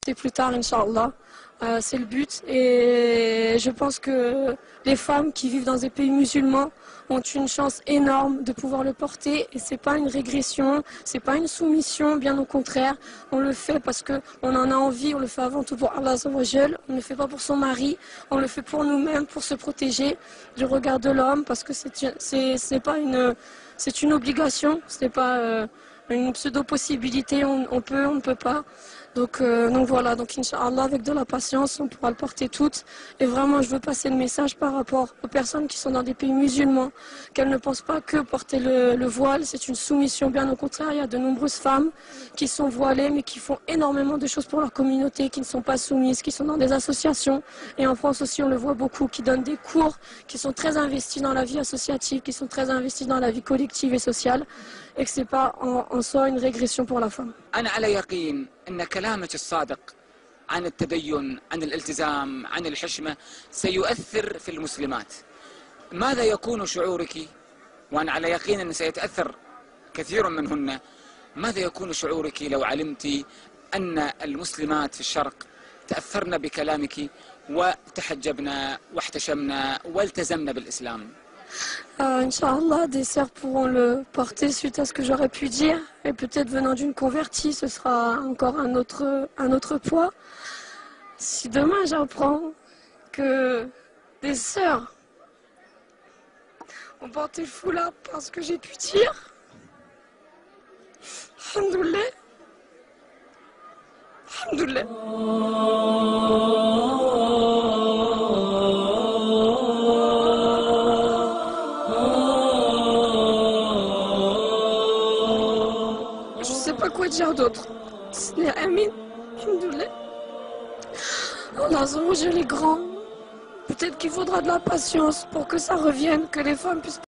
Et plus tard, Inch'Allah. C'est le but. Et je pense que les femmes qui vivent dans des pays musulmans ont une chance énorme de pouvoir le porter. Et c'est pas une régression, c'est pas une soumission, bien au contraire. On le fait parce qu'on en a envie, on le fait avant tout pour Allah Azza wa Jal. On ne le fait pas pour son mari, on le fait pour nous-mêmes, pour se protéger du regard de l'homme, parce que c'est pas une, c'est une obligation, c'est pas une pseudo-possibilité, on peut, on ne peut pas. Donc voilà, donc Inch'Allah, avec de la patience, on pourra le porter toutes. Et vraiment, je veux passer le message par rapport aux personnes qui sont dans des pays musulmans, qu'elles ne pensent pas que porter le voile, c'est une soumission. Bien au contraire, il y a de nombreuses femmes qui sont voilées, mais qui font énormément de choses pour leur communauté, qui ne sont pas soumises, qui sont dans des associations. Et en France aussi, on le voit beaucoup, qui donnent des cours, qui sont très investis dans la vie associative, qui sont très investis dans la vie collective et sociale, et que ce n'est pas en soi une régression pour la femme. أن كلامك الصادق عن التدين، عن الالتزام، عن الحشمة سيؤثر في المسلمات. ماذا يكون شعورك؟ وأنا على يقين أن سيتأثر كثير منهن. ماذا يكون شعورك لو علمت أن المسلمات في الشرق تأثرن بكلامك وتحجبنا واحتشمنا والتزمنا بالإسلام؟ Inch'Allah, des sœurs pourront le porter suite à ce que j'aurais pu dire. Et peut-être venant d'une convertie, ce sera encore un autre poids. Si demain j'apprends que des sœurs ont porté le foulard parce que j'ai pu dire, alhamdoulilah, alhamdoulilah. Je ne sais pas quoi dire d'autre. C'est Amin, alhamdoulilah. Allah Azza wa Jal est grand. Peut-être qu'il faudra de la patience pour que ça revienne, que les femmes puissent